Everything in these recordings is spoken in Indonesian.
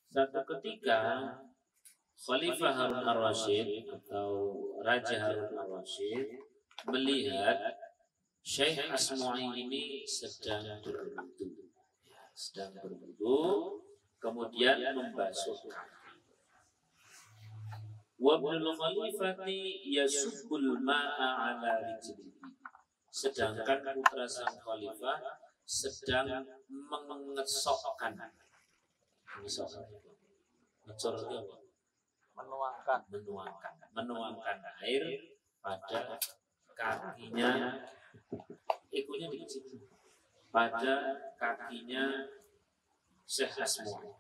Satu ketika Khalifah Harun ar-Rasyid atau Raja Harun ar-Rasyid melihat Syekh Asma'i ini sedang berwudu, kemudian membasuh kaki. Wa ibnul khalifati yasubbul ma'a ala rijlihi. Sedangkan putra sang khalifah sedang mengesokkan menuangkan air pada kakinya, ikunya dikecil, pada kakinya Syekh Asma'i.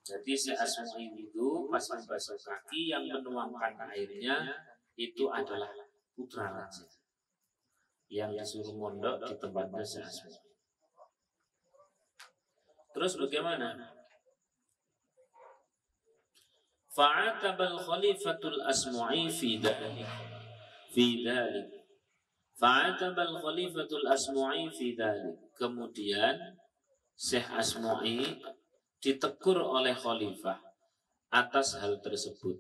Jadi Syekh Asma'i itu pas membasuh kaki, yang menuangkan airnya itu adalah putra raja yang disuruh mondok di tempatnya Syekh Asma'i. Terus bagaimana? Fa'atabal khalifatul Asma'i fi dhalik. Fa'atabal khalifatul Asma'i fi dhalik. Kemudian Syekh Asma'i ditegur oleh khalifah atas hal tersebut.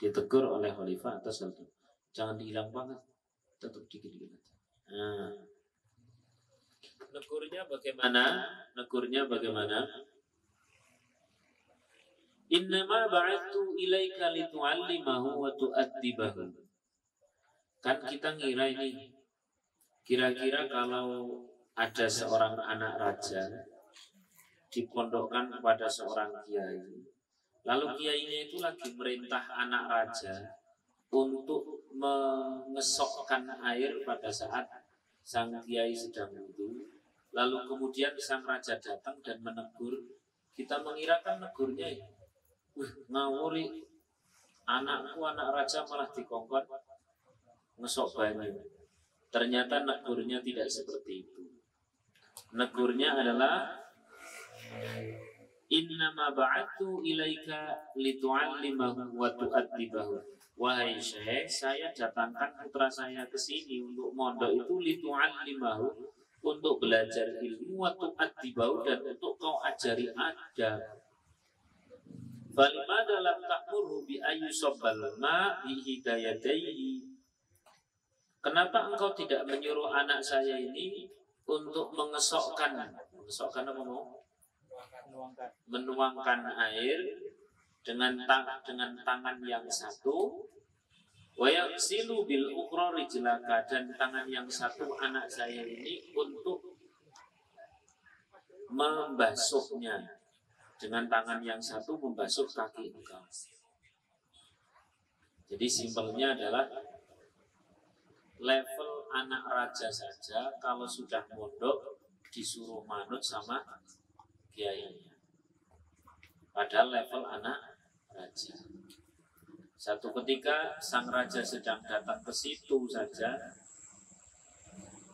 Ditegur oleh khalifah atas hal tersebut. Jangan dihilang banget, tetap dikit-dikit aja. Negurnya bagaimana? Innama ba'athu ilaika litu'allimahu wa tu'addibahu. Kan kita ngira ini, kira-kira kalau ada seorang anak raja dipondokkan kepada seorang kiai, lalu kiainya itu lagi merintah anak raja untuk mengesokkan air pada saat sang kiai sedang wudu, lalu kemudian sang raja datang dan menegur, kita mengirakan negurnya ini, ngawuri anakku, anak raja malah dikongkon ngesok banyu. Ternyata negurnya tidak seperti itu. Negurnya adalah innama ba'athu ilaika litu'allimahu wa tu'addibahu. Wahai Syekh, saya datangkan putra saya ke sini untuk mondok itu litu'allimahu, untuk belajar ilmu, wa tu'addibahu, dan untuk kau ajari adab. Falimada lam ta'murhu bi ayyusabbal ma bi hidayatayhi. Kenapa engkau tidak menyuruh anak saya ini untuk mengesokkan apa mau? Menuangkan air dengan tangan yang satu, wa yaghsilu bil ukhra rijlaka, dan tangan yang satu anak saya ini untuk membasuhnya, dengan tangan yang satu membasuh kaki engkau. Jadi simpelnya adalah level anak raja saja kalau sudah mondok disuruh manut sama kiainya. Padahal level anak raja. Satu ketika sang raja sedang datang ke situ saja,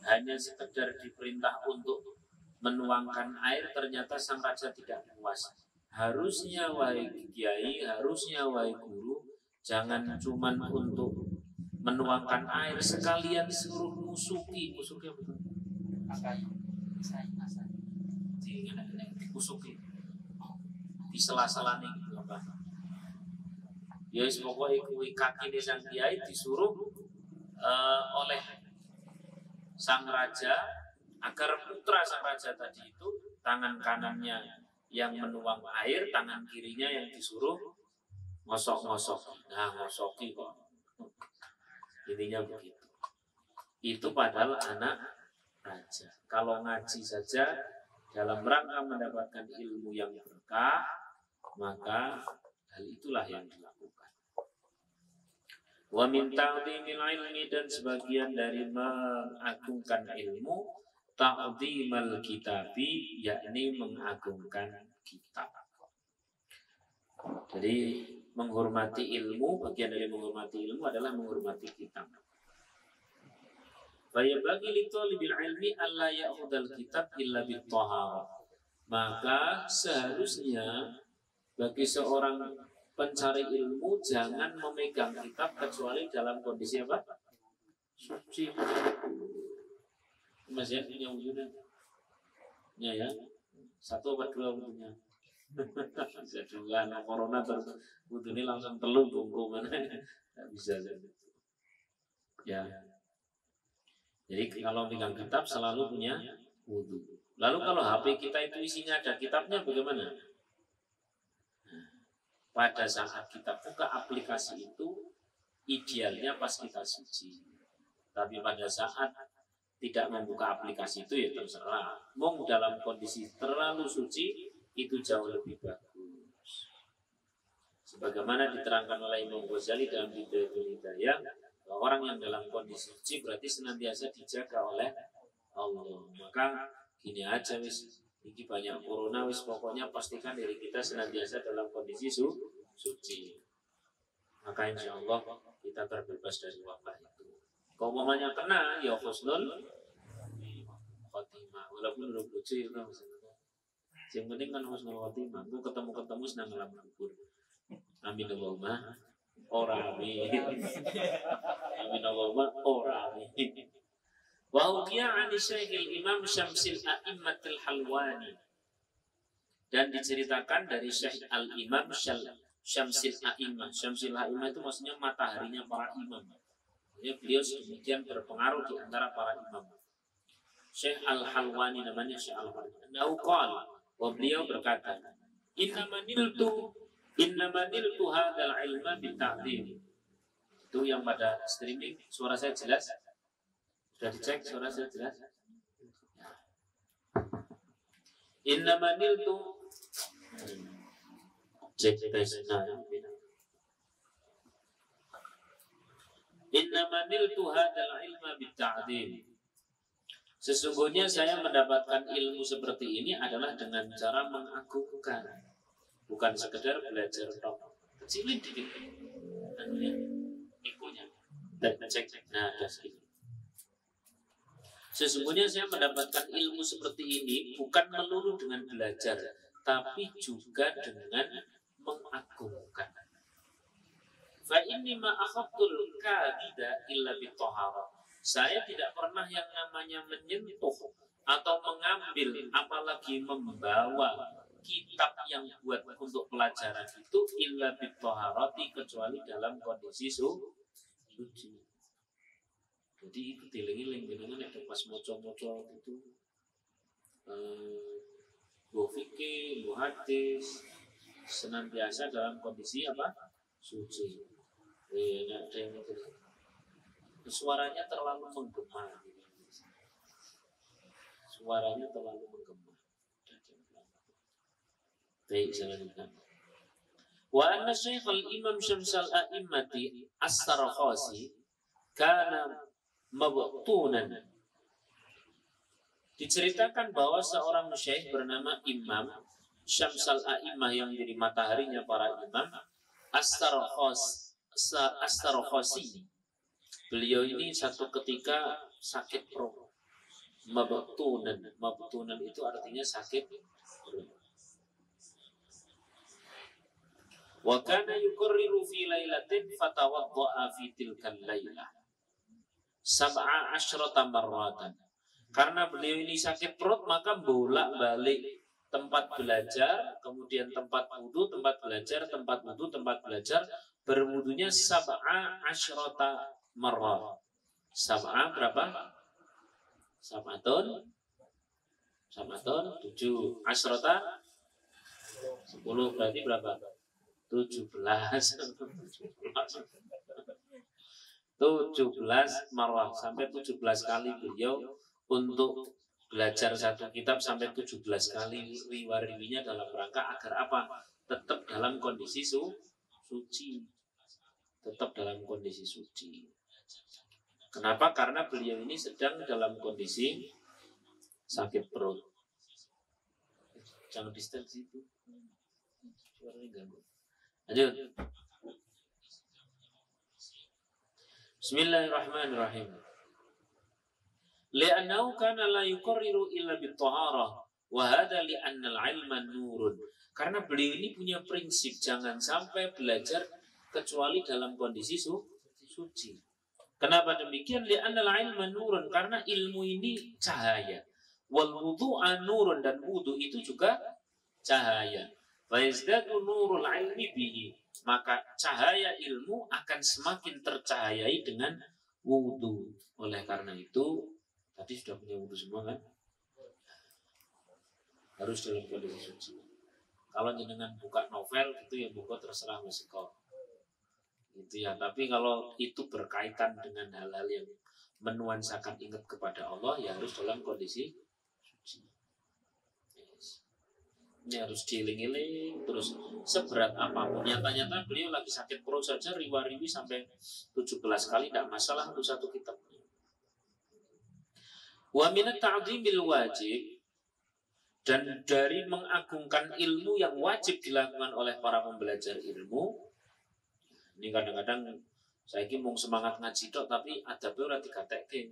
hanya sekedar diperintah untuk menuangkan air, ternyata sang raja tidak puas. Harusnya wahai kiai, harusnya wahai guru, jangan cuman untuk menuangkan air, sekalian suruh musuki apa? Musuki di sela-sela nih gitu apa? Ya pokoknya kuwi kaki di sang kiai disuruh oleh sang raja, agar putra sang raja tadi itu tangan kanannya yang menuang air, tangan kirinya yang disuruh ngosok-ngosok. Nah, ngosoki kok. Intinya begitu. Itu padahal anak raja. Kalau ngaji saja dalam rangka mendapatkan ilmu yang berkah, maka hal itulah yang dilakukan. Wa min ta'dhimil ilmi, dan sebagian dari mengagungkan ilmu, ta'dhimal kitabi, yakni mengagungkan kitab. Jadi menghormati ilmu, bagian dari menghormati ilmu adalah menghormati kitab. Fa yabghi li talibil ilmi alla ya'khudhal kitab illa bit taharah. Maka seharusnya bagi seorang pencari ilmu jangan memegang kitab kecuali dalam kondisi apa? Suci. Masih punya wujudnya? Ya. Satu atau dua wujudnya? Bisa dua, corona terus wudu ini langsung telu bungku mana? Tidak bisa jadi. Ya. Jadi kalau pegang kitab selalu punya wudu. Lalu kalau HP kita itu isinya ada kitabnya bagaimana? Pada saat kita buka aplikasi itu idealnya pas kita suci. Tapi pada saat tidak membuka aplikasi itu ya terserah. Mau dalam kondisi terlalu suci itu jauh lebih bagus. Sebagaimana diterangkan oleh Imam Ghazali dalam Bidayatul Hidayah, orang yang dalam kondisi suci berarti senantiasa dijaga oleh Allah. Maka gini aja wis, ini banyak corona wis, pokoknya pastikan diri kita senantiasa dalam kondisi suci. Maka insya Allah kita terbebas dari wabah itu. Kalau mamanya kena, ya husnul khotimah. Walaupun udah lucu itu maksudnya. Yang penting kan husnul khotimah. Gue ketemu senang dalam kubur. Amin Allahumma. Ora amin. Amin Allahumma. Ora amin. Wa hukiya an Syekhil Imam Syamsil A'immatil Halwani. Dan diceritakan dari Syekh Al-Imam Syamsil A'immah. Syamsil A'immah itu maksudnya mataharinya para imam. Jadi beliau sedemikian berpengaruh di antara para imam. Syekh Al-Halwani namanya Syekh Al-Halwani. Bahwa beliau berkata, Innama niltu hadzal ilma bita'dhim. Itu yang pada streaming, suara saya jelas? Sudah dicek suara saya jelas? Innama niltu cek tes Innama niltu hadzal ilma bitta'dil. Sesungguhnya saya mendapatkan ilmu seperti ini adalah dengan cara mengagungkan, bukan sekedar belajar tok. Kecilin dikit anunya, ikunya. Dan cek. Nah, ada sedikit. Sesungguhnya saya mendapatkan ilmu seperti ini bukan melulu dengan belajar, tapi juga dengan mengagungkan. Fa inni ma akhadtul kabida illa bitahara. Saya tidak pernah yang namanya menyentuh atau mengambil apalagi membawa kitab yang buat untuk pelajaran itu illa bitaharati, kecuali dalam kondisi suci. Jadi itu dilingi-lingi dengan ada pas moco-moco itu bu fikih, bu hadis, senantiasa dalam kondisi apa? Suci. Suaranya terlalu menggema. Suaranya terlalu menggema. Baik, saya lanjutkan. Wa anna Syekh al-Imam Syamsal A'immati As-Sarakhasi kana mabtunan. Diceritakan bahwa seorang syekh bernama Imam Syamsal A'immah yang menjadi mataharinya para imam, As-Sarakhasi. Beliau ini satu ketika sakit perut. Mabtunan itu artinya sakit perut. Wa kana yukarriru fi lailatin fatawadda'a fi tilkal lailah 17 marratan. Karena beliau ini sakit perut, maka bolak-balik tempat belajar, kemudian tempat wudu, tempat belajar, tempat wudu, tempat belajar, berwudunya 17 marrat. 7 berapa? 7 7 asyrota 10 berarti berapa? 17 marwah, sampai 17 kali beliau untuk belajar satu kitab, sampai 17 kali riwayatnya dalam rangka agar apa? Tetap dalam kondisi suci. Tetap dalam kondisi suci. Kenapa? Karena beliau ini sedang dalam kondisi sakit perut. Jangan distance itu. Suaranya ganggu. Lanjut. Bismillahirrahmanirrahim. Li'annahu kana la yuqarriru illa bit-taharah wa hadha li'anna al-'ilma nurun. Karena beliau ini punya prinsip jangan sampai belajar kecuali dalam kondisi suci. Kenapa demikian? Li'anna al-'ilma nurun, karena ilmu ini cahaya. Wal wudu'a nurun, dan wudu itu juga cahaya. Fayazdadu nurul ilmi bihi, maka cahaya ilmu akan semakin tercahayai dengan wudu. Oleh karena itu, tadi sudah punya wudu semua kan? Harus dalam kondisi suci. Kalau jenengan buka novel itu ya buka terserah musiko. Gitu ya. Tapi kalau itu berkaitan dengan hal-hal yang menuansakan ingat kepada Allah, ya harus dalam kondisi suci. Yes. Ini harus dieling-eling terus seberat apapun. Nyata-nyata beliau lagi sakit perut saja riwa-riwi sampai 17 kali tidak masalah untuk satu kitab. Wa minat ta'zimil wajib, dan dari mengagungkan ilmu yang wajib dilakukan oleh para pembelajar ilmu. Ini kadang-kadang saya mau semangat ngaji dok, tapi adabnya ora dikatekke.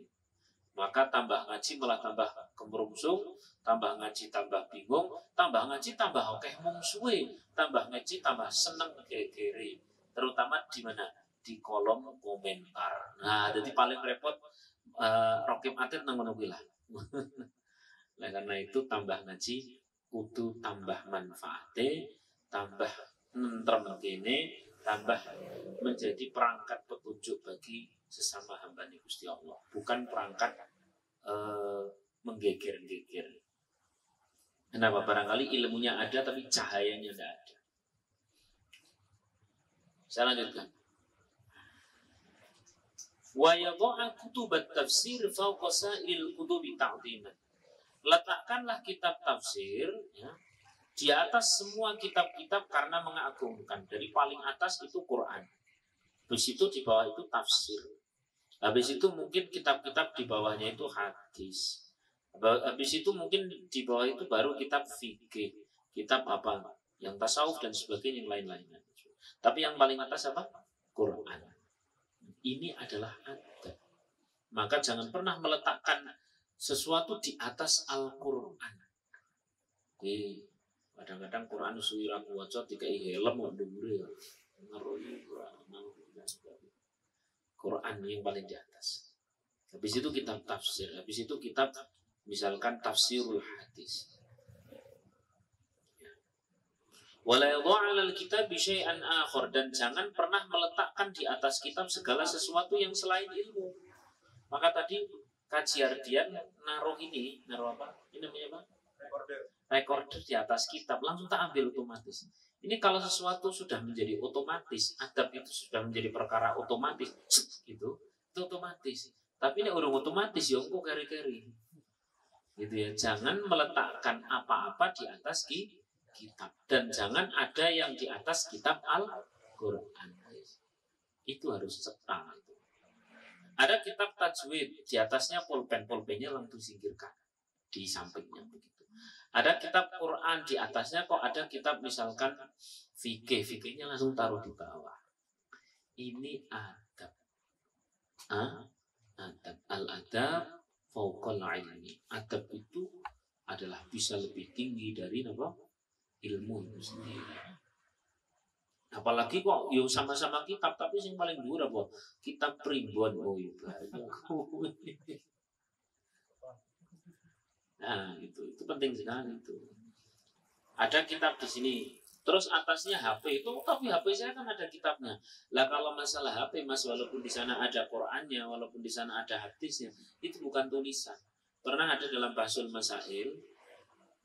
Maka tambah ngaji malah tambah kemrungsung, tambah ngaji tambah bingung, tambah ngaji tambah akeh mungsuhe, tambah ngaji tambah seneng gegere. Terutama di mana? Di kolom komentar. Nah, jadi paling repot Rokim Atit nang ngono kuwi lah. Nah, karena itu tambah ngaji kudu tambah manfaate, tambah nentrem kene, tambah menjadi perangkat petunjuk bagi sesama hamba Gusti Allah, bukan perangkat menggeger-geger. Kenapa? Barangkali ilmunya ada tapi cahayanya tidak ada. Saya lanjutkan. Wa yadha'a kutubat tafsir fawqa sa'il kutubi ta'dhiman. Letakkanlah kitab tafsir ya, di atas semua kitab-kitab karena mengagungkan. Dari paling atas itu Quran. Habis itu di bawah itu tafsir. Habis itu mungkin kitab-kitab di bawahnya itu hadis. Habis itu mungkin di bawah itu baru kitab fikih, kitab apa, yang tasawuf dan sebagainya yang lain-lainnya. Tapi yang paling atas apa? Quran. Ini adalah adab. Maka jangan pernah meletakkan sesuatu di atas Al-Quran. Jadi kadang-kadang Quran suwira kuwaca dikai helm kok dhuwure ya. Quran yang paling di atas. Habis itu kitab tafsir, habis itu kitab misalkan tafsirul hadis. Wala yadha'a 'alal kitabi syai'an akhar, dan jangan pernah meletakkan di atas kitab segala sesuatu yang selain ilmu. Maka tadi Kaji Ardian naruh apa? Ini namanya apa? Recorder di atas kitab, langsung tak ambil otomatis. Ini kalau sesuatu sudah menjadi otomatis, adab itu sudah menjadi perkara otomatis, gitu, itu otomatis. Tapi ini urung otomatis, ya kok keri-keri. Gitu ya, jangan meletakkan apa-apa di atas kitab, dan jangan ada yang di atas kitab Al-Quran. Itu harus cetak. Ada kitab tajwid, di atasnya pulpen-pulpennya langsung singkirkan di sampingnya begitu. Ada kitab Quran, di atasnya kok ada kitab misalkan fikih-fikihnya langsung taruh di bawah. Ini adab. Adab. Al-adab fauqal ilmi. Adab itu adalah bisa lebih tinggi dari apa? Ilmu itu sendiri. Apalagi kok yo sama-sama kitab tapi yang paling dhuwur apa? Kitab primbon. Oh iya banyak. Nah, itu penting sekali itu. Ada kitab di sini. Terus atasnya HP itu, tapi HP saya kan ada kitabnya. Lah kalau masalah HP Mas, walaupun di sana ada Qur'annya, walaupun di sana ada hadisnya, itu bukan tulisan. Pernah ada dalam Bahsul Masail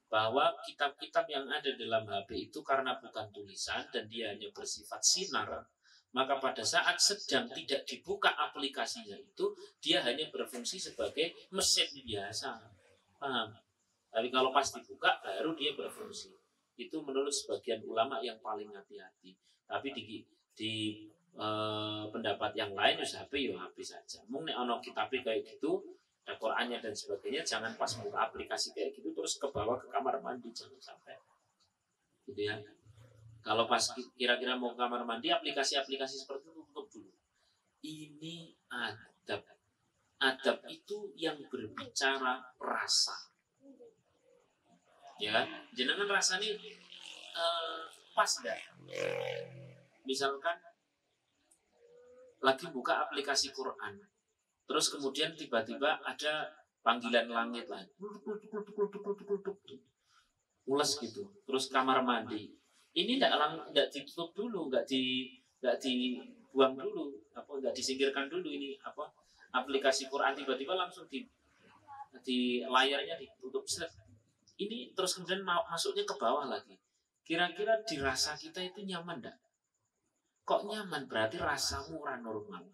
bahwa kitab-kitab yang ada dalam HP itu karena bukan tulisan dan dia hanya bersifat sinar, maka pada saat sedang tidak dibuka aplikasinya itu, dia hanya berfungsi sebagai mesin biasa. Paham? Tapi kalau pas dibuka baru dia berfungsi. Itu menurut sebagian ulama yang paling hati-hati. Tapi di pendapat yang lain HP ya HP saja. Mungkin ono kitabnya kayak gitu, ada Qur'annya dan sebagainya, jangan pas buka aplikasi kayak gitu terus ke bawah ke kamar mandi, jangan sampai gitu ya. Kalau pas kira-kira mau ke kamar mandi, aplikasi-aplikasi seperti itu tutup dulu. Ini adab. Adab itu yang berbicara rasa, ya. Jenengan rasanya pas dah. Misalkan lagi buka aplikasi Quran, terus kemudian tiba-tiba ada panggilan langit lah, ules gitu, terus kamar mandi, Ini tidak ditutup dulu, nggak dibuang dulu, nggak disingkirkan dulu ini aplikasi Quran tiba-tiba langsung di layarnya ditutup set. Ini terus kemudian masuknya ke bawah lagi. Kira-kira dirasa kita itu nyaman enggak? Kok nyaman? Berarti rasamu ora normal.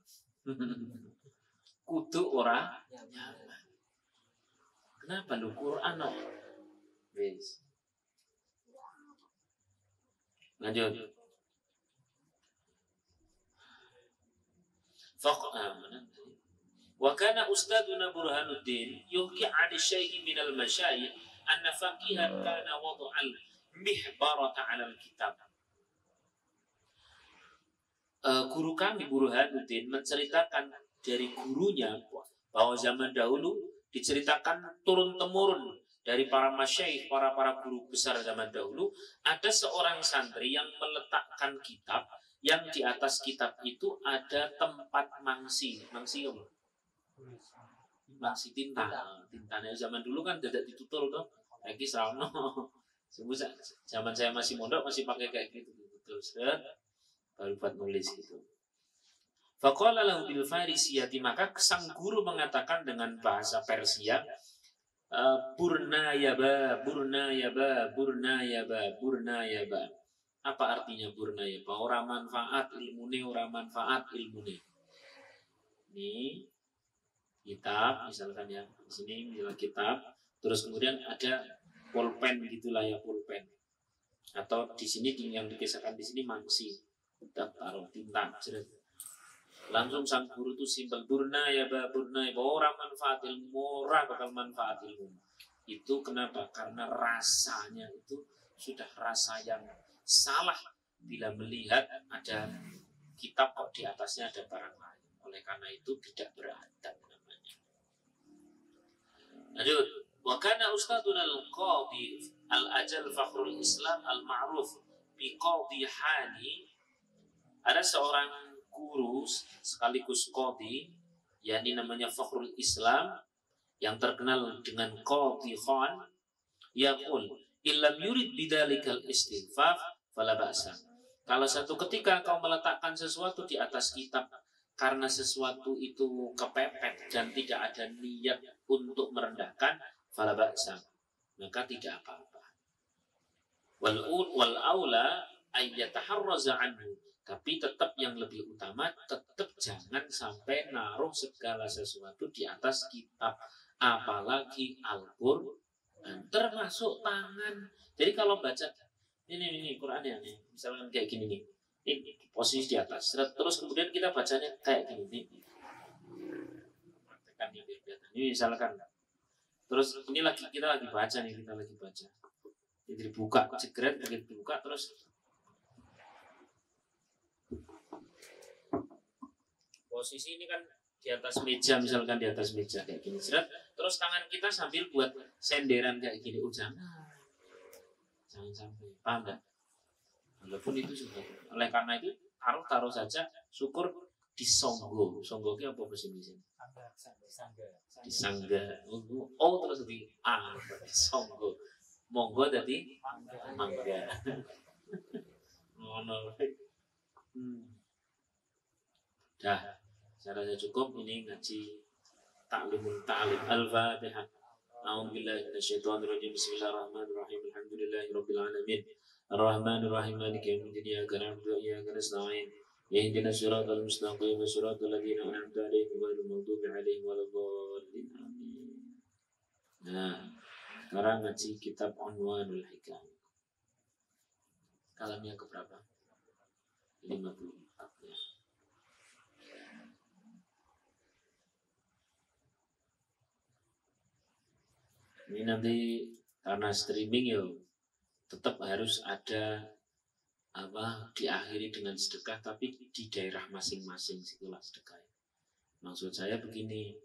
Kudu ora nyaman. Kenapa lu Quran no? Wis. Lanjut. Wa kana ustaduna Burhanuddin yuhki 'an syai'i min al-masyayikh anna faqihan kana wada'al mihbarata 'ala al-kitab. Guru kami Burhanuddin menceritakan dari gurunya bahwa zaman dahulu diceritakan turun-temurun dari para masyaikh, para guru besar zaman dahulu, ada seorang santri yang meletakkan kitab yang di atas kitab itu ada tempat mangsi apa? Mangsi tinta. Tintanya zaman dulu kan tidak ditutul tuh. Lagi sawono. Zaman saya masih mondok masih pakai kayak gitu betul. Baru buat nulis gitu. Faqala lahu bil farisiyati, maka sang guru mengatakan dengan bahasa Persia, burna ya ba. Apa artinya burna ya ba? Ora manfaat ilmune. Ini kitab misalkan ya. Di sini misalnya kitab, terus kemudian ada pulpen gitulah ya, pulpen. Atau di sini yang dikisahkan di sini mangsi. Udah taruh tinta, langsung sang guru itu simpel, burna ya ba, orang manfaat ilmu, orang bakal manfaat ilmu. Itu kenapa? Karena rasanya itu sudah rasa yang salah bila melihat ada kitab kok di atasnya ada barang lain. Oleh karena itu tidak beradab namanya. Lanjut. Wa kana ustaduna al-qadhi al-ajal fakhrul Islam al-ma'ruf bi qadhi hani. Ada seorang guru sekaligus qadhi, yakni namanya Fakhrul Islam, yang terkenal dengan Qadhi Khan, yaqul illam yurid bidzalikal istighfaf fala ba'sa. Kalau satu ketika kau meletakkan sesuatu di atas kitab karena sesuatu itu kepepet dan tidak ada niat untuk merendahkan, fala ba'sa, maka tidak apa-apa. Wal aula ay yataharraza anhu. Tapi tetap yang lebih utama, tetap jangan sampai naruh segala sesuatu di atas kitab, apalagi Al-Qur'an, termasuk tangan. Jadi kalau baca ini Qur'annya nih, misalnya kayak gini nih, ini posisi di atas, terus kemudian kita bacanya kayak gini nih. Ini misalkan, terus ini kita lagi baca. Jadi dibuka, jegret, begitu dibuka, terus posisi ini kan di atas meja, misalkan di atas meja kayak gini, terus tangan kita sambil buat senderan kayak gini, jangan sampai, paham nggak? Walaupun itu sudah, oleh karena itu taruh saja, syukur disonggo itu apa bahasa Indonesia? Disangga. Terus di disonggo, monggo tadi mangga. Dah, saya rasa cukup. Ini ngaji ta'lim al-Fatihah. A'udzubillahi minasyaitonir rajim. Bismillahirrahmanirrahim. Alhamdulillahirabbil alamin. Arrahmanir rahim. Maliki yaumiddin. Iyyaka na'budu wa iyyaka nasta'in. Ihdinas siratal mustaqim. Siratal ladzina an'amta 'alaihim ghairil maghdubi 'alaihim waladdallin. Amin. Nah, sekarang ngaji kitab Unwanul Hikam. Kalamnya keberapa? 54 ya. Ini nanti karena streaming ya tetap harus ada diakhiri dengan sedekah, tapi di daerah masing-masing situlah sedekah. Maksud saya begini,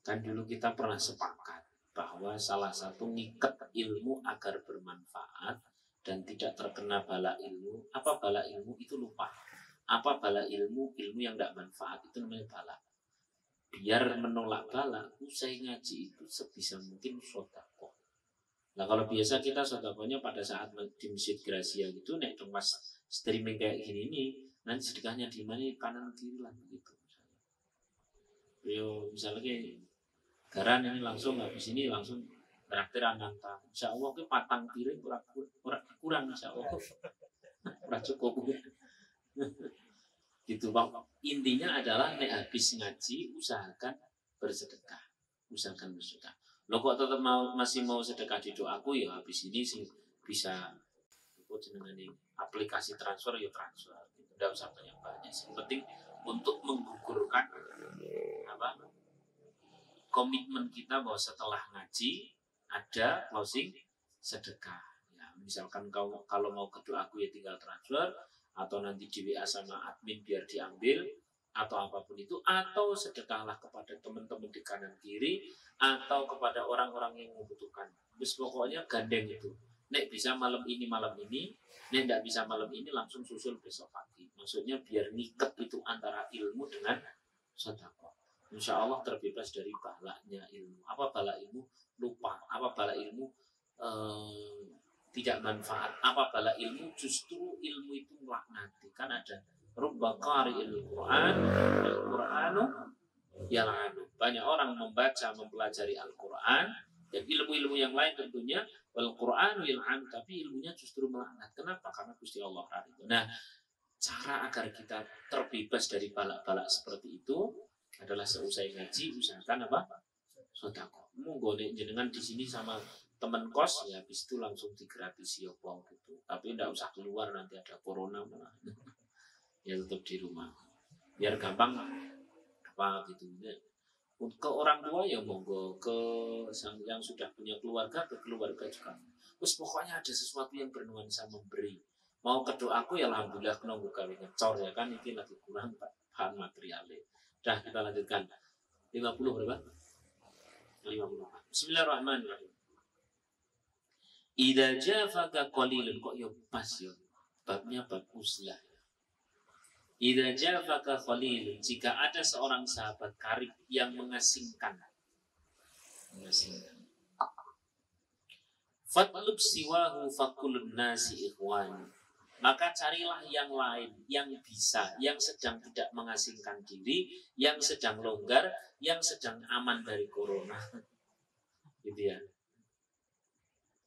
kan dulu kita pernah sepakat bahwa salah satu ngikat ilmu agar bermanfaat dan tidak terkena bala ilmu. Apa bala ilmu? Itu lupa. Apa bala ilmu? Ilmu yang tidak manfaat itu namanya bala. Biar menolak bala, usai ngaji itu sebisa mungkin sedekah. Nah kalau biasa kita sodakohnya pada saat di Masjid Gracia gitu, nek pas streaming kayak gini nih, nanti sedekahnya di mana kanan kiri lah begitu. Yo misalnya kayak garan ini langsung habis ini langsung traktir ananta. Insya Allah ke patang piring kurang insya Allah kurang cukup. Gitu bang. Intinya adalah nek habis ngaji usahakan bersedekah, usahakan bersedekah. Lo kok tetap masih mau sedekah di doaku ya habis ini sih bisa ikut dengan aplikasi transfer ya transfer. Tidak usah banyak-banyak. Yang penting untuk menggugurkan apa komitmen kita bahwa setelah ngaji ada closing sedekah. Ya, misalkan kalau mau ke doaku ya tinggal transfer atau nanti di WA sama admin biar diambil atau apapun itu, atau sedekahlah kepada teman-teman di kanan kiri atau kepada orang-orang yang membutuhkan. Terus pokoknya gandeng itu. Nek bisa malam ini, nek tidak bisa malam ini langsung susul besok pagi. Maksudnya biar ngikat itu antara ilmu dengan sedekah. Insya Allah terbebas dari balanya ilmu. Apa bala ilmu? Lupa. Apa bala ilmu? Tidak manfaat. Apa bala ilmu? Justru ilmu itu melaknati. Kan ada rubba qari'il Qur'an, Al-Qur'anu yal'anu. Banyak orang membaca, mempelajari Al-Quran dan ilmu-ilmu yang lain tentunya Al-Qur'anu yal'anu, tapi ilmunya justru melaknat. Kenapa? Karena Gusti Allah itu. Nah, cara agar kita terbebas dari balak-balak seperti itu adalah seusai ngaji usahakan apa? Sedekah. Monggo jenengan di sini sama teman kos ya habis itu langsung digratisi ya gitu. Tapi enggak usah keluar nanti ada corona malah. Ya tetap di rumah biar gampang apa gitu ya. Ke orang tua ya monggo, ke yang sudah punya keluarga ke keluarga juga. Terus pokoknya ada sesuatu yang bernuansa memberi. Mau ke doaku ya alhamdulillah kena buka ngecor ya kan ini lagi kurang bahan materialnya. Dah kita lanjutkan 50 berapa? 50. Bismillahirrahmanirrahim. Idza jafaka qalilun kok ya pas ya. Babnya bab uslah. Idza jafaka khalilun, jika ada seorang sahabat karib yang mengasingkan. Fatlub siwahu fakulun nasi ikhwani. Maka carilah yang lain, yang bisa, yang sedang tidak mengasingkan diri, yang sedang longgar, yang sedang aman dari corona. Gitu ya.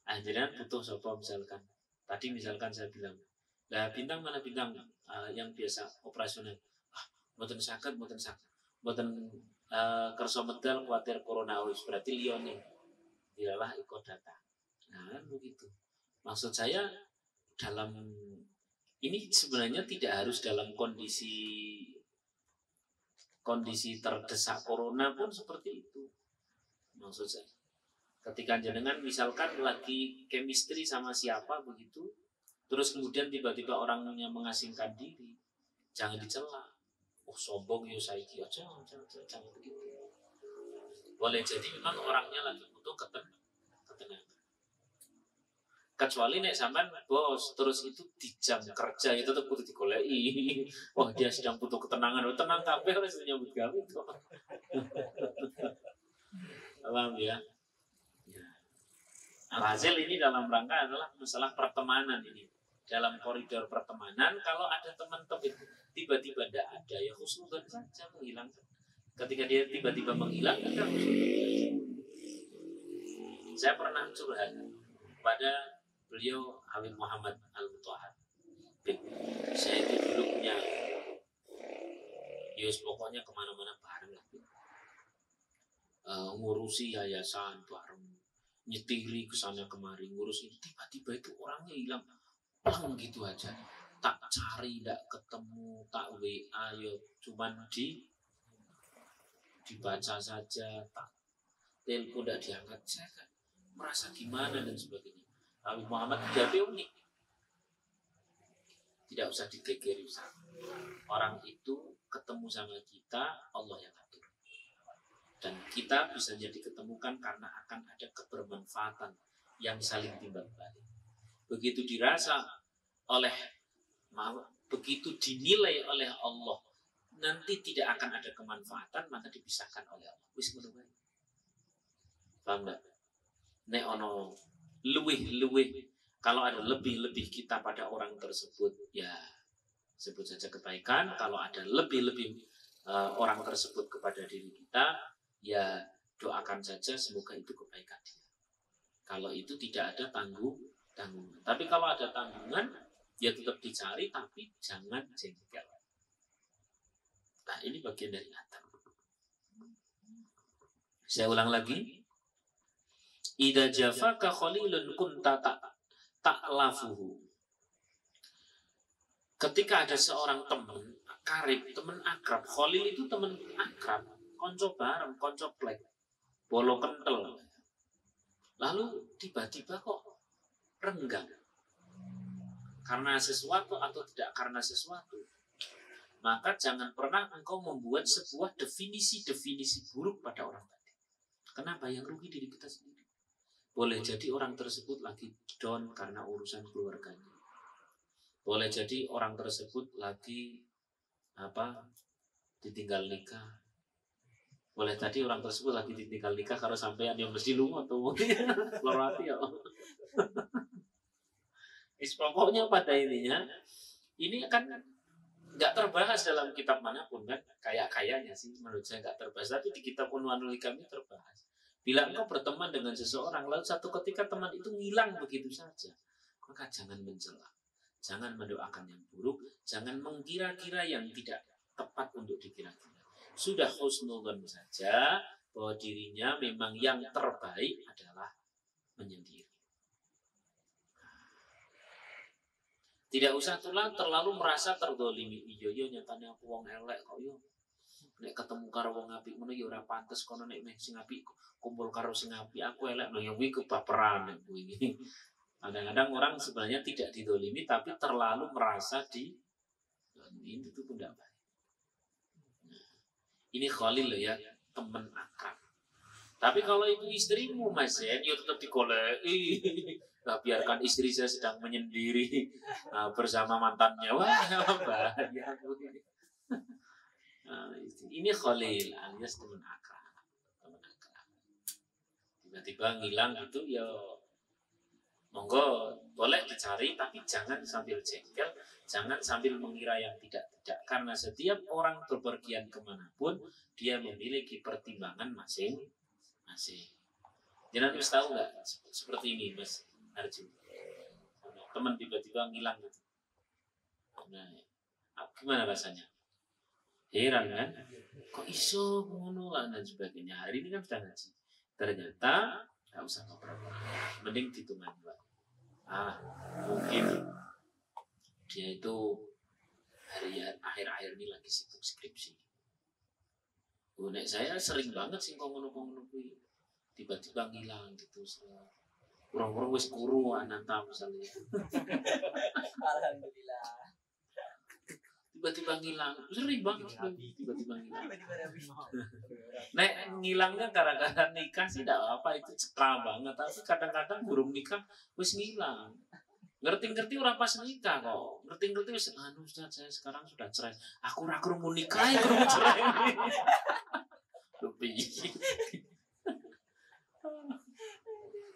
Akhirnya butuh sapa misalkan. Tadi misalkan saya bilang, lah bintang mana bintang yang biasa operasional. Mboten saged, mboten kersa medal kuatir corona wis berarti liyane. Dilalah ikut data. Nah, begitu. Maksud saya dalam ini sebenarnya tidak harus dalam kondisi terdesak corona pun seperti itu. Maksud saya ketika jenengan misalkan lagi chemistry sama siapa begitu, terus kemudian tiba-tiba orangnya mengasingkan diri, jangan dicela. Oh sombong ya saiki aja, jangan begitu. Boleh jadi memang orangnya lagi butuh ketenangan. Kecuali nek sampean bos terus itu di jam kerja itu tetap butuh digoleki. Wah dia sedang butuh ketenangan, tenang kabeh wis nyambut gawe itu. Paham ya? Hasil ini dalam rangka adalah masalah pertemanan ini. Dalam koridor pertemanan, kalau ada teman tiba-tiba tidak ada, ya husnudzon saja menghilang. Ketika dia tiba-tiba menghilang, ada husnudzon. Saya pernah curhat pada beliau Habib Muhammad Al-Mutahhar. Saya itu dulu punya, yus pokoknya kemana-mana bareng lah. Ngurusi yayasan bareng. Nyetiri kesana kemari ngurus ini tiba-tiba itu orangnya hilang pelang gitu aja, tak cari tidak ketemu, tak WA yo cuman dibaca saja, tak telepon tidak diangkat, saya kan merasa gimana dan sebagainya. Habib Muhammad jadi unik, tidak usah digegeri. Orang itu ketemu sama kita Allah yang atur. Dan kita bisa jadi ketemukan karena akan ada kebermanfaatan yang saling timbal balik. Begitu dirasa begitu dinilai oleh Allah, nanti tidak akan ada kemanfaatan, maka dipisahkan oleh Allah. Wis ngono wae. Paham enggak? Nek ono luwih kalau ada lebih kita pada orang tersebut, ya sebut saja kebaikan. Kalau ada lebih orang tersebut kepada diri kita, ya doakan saja semoga itu kebaikan dia. Kalau itu tidak ada tanggungan. Tapi kalau ada tanggungan, ya tetap dicari, tapi jangan jengkel. Nah, ini bagian dari adab. Saya ulang lagi. Idza jafaka khalilun kunta ta'lafuhu. Ketika ada seorang teman karib, teman akrab. Khalil itu teman akrab, konco bareng, konco plek, bolo kentel. Lalu tiba-tiba kok renggang karena sesuatu atau tidak karena sesuatu, maka jangan pernah engkau membuat sebuah definisi buruk pada orang tadi. Kenapa? Yang rugi diri kita sendiri. Boleh jadi orang tersebut lagi down karena urusan keluarganya. Boleh jadi orang tersebut lagi ditinggal nikah. Boleh tadi orang tersebut lagi ditinggal nikah kalau sampean yang mesti lungo atau lorati ya. Pokoknya pada intinya ini kan nggak terbahas dalam kitab manapun kan, kayaknya sih menurut saya nggak terbahas, tapi di kitab Unwanul Hikam ini terbahas. Bila engkau berteman dengan seseorang lalu satu ketika teman itu ngilang begitu saja, maka jangan mencela, jangan mendoakan yang buruk, jangan mengkira-kira yang tidak tepat untuk dikira-kira. Sudah husnudzon saja bahwa dirinya memang yang terbaik adalah menyendiri. Tidak usah terlalu merasa terdolimi. Iya nyatanya aku wong elek kok yo. Nek ketemu karo wong apik ngono ya ora pantes kono nek sing apik kumpul karo sing apik aku elek lho ya kuwi kebaperan nek kuwi. Kadang-kadang orang sebenarnya tidak didolimi tapi terlalu merasa ini tuh tidak baik. Ini Khalil loh ya, teman akrab. Tapi kalau itu istrimu Mas ya tetap dikolei. Nah, biarkan istri saya sedang menyendiri bersama mantannya. Wah, bahaya. Ini Khalil alias teman akrab. Tiba-tiba ngilang gitu ya. Monggo boleh dicari, tapi jangan sambil jengkel, jangan sambil mengira yang tidak. Karena setiap orang berpergian kemanapun, dia memiliki pertimbangan masing-masing. Jangan harus tahu nggak seperti ini Mas Arjun. Teman tiba-tiba ngilang gitu. Nah, gimana rasanya? Heran kan? Kok iso ngono lah dan sebagainya. Hari ini kan sudah ngaji. Ternyata nggak usah ngobrol. Mending ditemani Pak. Mungkin dia itu akhir-akhir ini lagi sibuk skripsi. Nek saya sering banget sih ngono-ngono kuwi. Tiba-tiba ngilang gitu. Kurang-kurang wis kuru ananta misalnya. Alhamdulillah. Tiba-tiba ngilang. Sering banget tiba-tiba ngilang. Nek ngilangnya gara-gara nikah sih tidak apa, itu cekra banget. Tapi kadang-kadang burung nikah wis ngilang. Ngerti-ngerti orang pas nikah kok. Ngerti-ngerti wis Ustaz saya sekarang sudah cerai. Aku ora krungu nikah, krungu cerai. Lebih.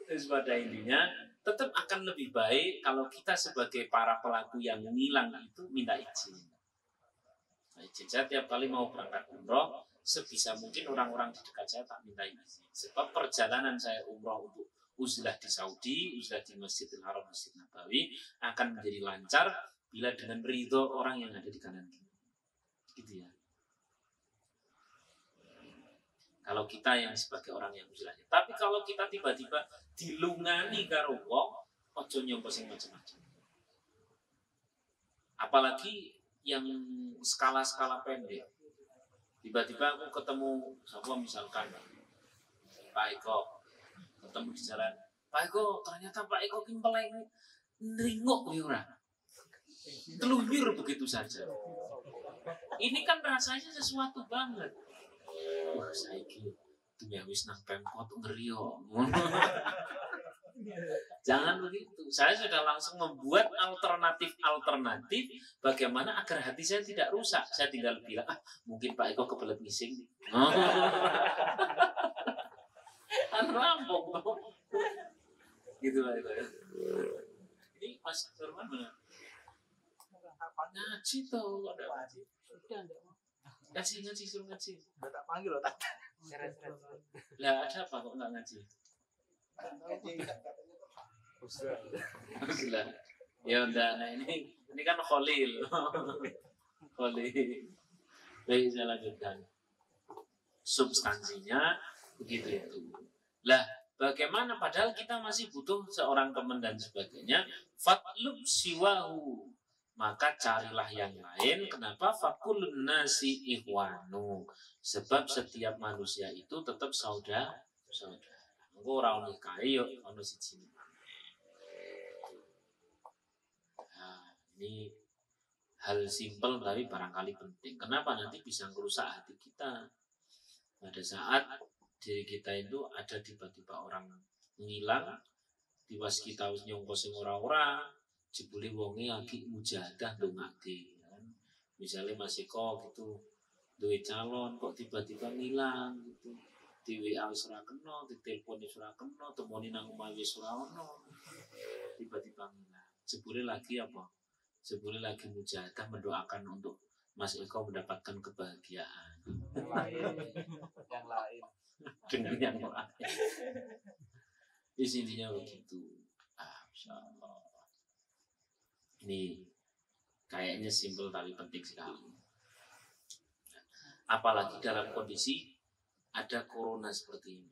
Terus pada intinya tetap akan lebih baik kalau kita sebagai para pelaku yang ngilang itu minta izin. Saya tiap kali mau berangkat umroh, sebisa mungkin orang-orang di dekat saya tak minta izin. Sebab perjalanan saya umroh untuk uzlah di Saudi, uzlah di Masjidil Haram, Masjid Nabawi akan menjadi lancar bila dengan ridho orang yang ada di kanan kiri. Gitu ya. Kalau kita yang sebagai orang yang uzlahnya. Tapi kalau kita tiba-tiba dilungani karo wong, ojo nyompo sing macam-macam. Apalagi yang skala-skala pendek. Tiba-tiba aku ketemu siapa misalkan Pak Eko, ketemu di jalan. Pak Eko, ternyata Pak Eko kimpeleng nringok ya ora. Telunjur begitu saja. Ini kan rasanya sesuatu banget. Wah, saiki dunia wis nang Pemkot ngeri yo. Jangan begitu. Saya sudah langsung membuat alternatif bagaimana agar hati saya tidak rusak. Saya tinggal bilang, mungkin Pak Eko kebelet ngising. Kan rampung. Gitu lah itu ya. Ini Mas Firman mana? Ngaji tuh, ada ngaji. Sudah enggak mau. Ngaji suruh ngaji. Udah tak panggil loh, tak. Lah ada apa kok nggak ngaji? Gila. Ya udah, nah ini kan Khalil. Khalil. Baik, saya lanjutkan. Substansinya begitu itu. Lah, bagaimana padahal kita masih butuh seorang teman dan sebagainya. Fatlub siwahu. Maka carilah yang lain. Kenapa? Fakulun nasi ihwanu. Sebab setiap manusia itu tetap saudara. Engko ora ono kae yo ono siji. Nah, ini hal simpel tapi barangkali penting. Kenapa? Nanti bisa merusak hati kita. Pada saat diri kita itu ada tiba-tiba orang ngilang, tiwas kita harus nyongko sing ora-ora, jebule wonge lagi mujahadah ndongake kan. Misalnya Mas Eko gitu, duwe calon kok tiba-tiba ngilang gitu. Di WA wis ora kena, di telepon wis ora kena, temoni nang omah wis ora ono. Tiba-tiba ngilang. Jebule lagi apa? Jebule lagi mujahadah mendoakan untuk Mas Eko mendapatkan kebahagiaan. Yang lain. Dengan yang lain. Isinya begitu. Insyaallah. Ini kayaknya simpel tapi penting sekali. Apalagi dalam kondisi ada corona seperti ini.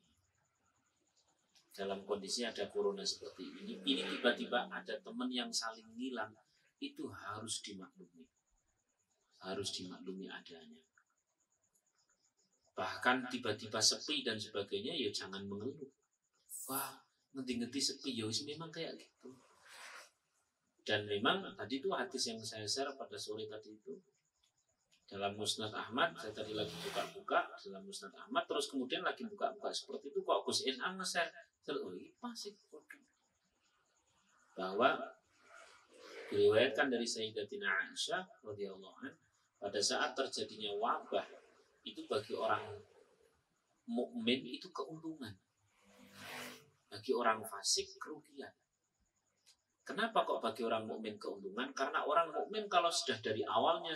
Dalam kondisi ada corona seperti ini tiba-tiba ada teman yang saling ngilang, itu harus dimaklumi. Harus dimaklumi adanya. Bahkan tiba-tiba sepi dan sebagainya, ya jangan mengeluh. Wah, ngerti-ngerti sepi, ya memang kayak gitu. Dan memang tadi itu hadis yang saya share pada sore tadi itu dalam Musnad Ahmad, saya tadi lagi buka-buka dalam Musnad Ahmad, terus kemudian lagi buka-buka seperti itu, kok Gus In'am nge-share, oh ini pasti bahwa diriwayatkan dari Sayyidatina Aisyah radhiyallahu anha, pada saat terjadinya wabah itu bagi orang mukmin itu keuntungan, bagi orang fasik kerugian. Kenapa kok bagi orang mukmin keuntungan? Karena orang mukmin kalau sudah dari awalnya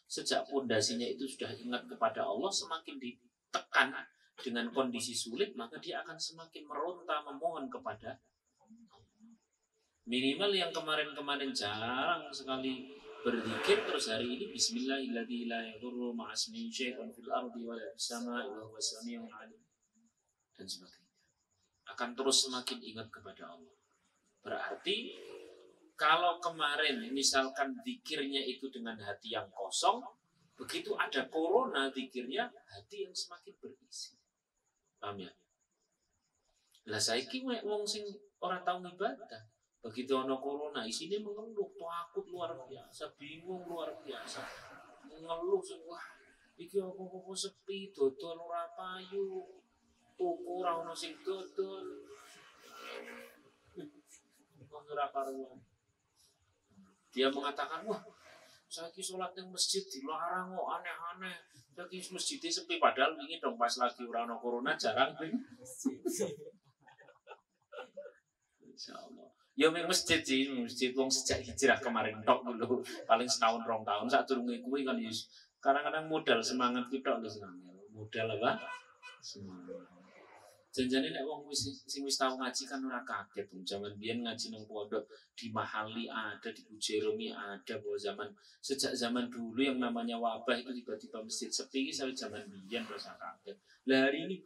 sejak pondasinya itu sudah ingat kepada Allah, semakin ditekan dengan kondisi sulit, maka dia akan semakin meronta memohon kepada Allah. Minimal yang kemarin-kemarin jarang sekali berzikir, terus hari ini Bismillahirrahmanirrahim ma'asmin syaitan fil ardi wa la sama wa huwa sami'un alim dan sebagainya, akan terus semakin ingat kepada Allah. Berarti kalau kemarin misalkan zikirnya itu dengan hati yang kosong, begitu ada corona zikirnya hati yang semakin berisi. Paham ya? Lah saiki wong sing ora tau ibadah, begitu ana corona isine mengeluh, takut luar biasa, bingung luar biasa. Mengeluh wah, iki apa-apa sepi, dodol ora payu, tuku ora ono sing dodol. Ora karuan. Dia mengatakan, wah, saya sholat yang masjid dilarang kok, aneh-aneh. Lagi masjidnya sepi, padahal ini dong pas lagi orang corona jarang. Insyaallah. Ya memang masjid sih, masjid wong sejak hijrah kemarin tok dulu, paling setahun 2 tahun saat turunnya kuwi kan yus. Kadang-kadang modal semangat kita lho modal apa? Semangat. Janjane nek wong sing wis tau ngaji kan ora kaget. Zaman biyen ngaji nang pondok di Mahali ada, di Bujerumi ada, bahwa sejak zaman dulu yang namanya wabah itu tiba-tiba masjid sepi sampai zaman biyen rasa kaget. Lah hari ini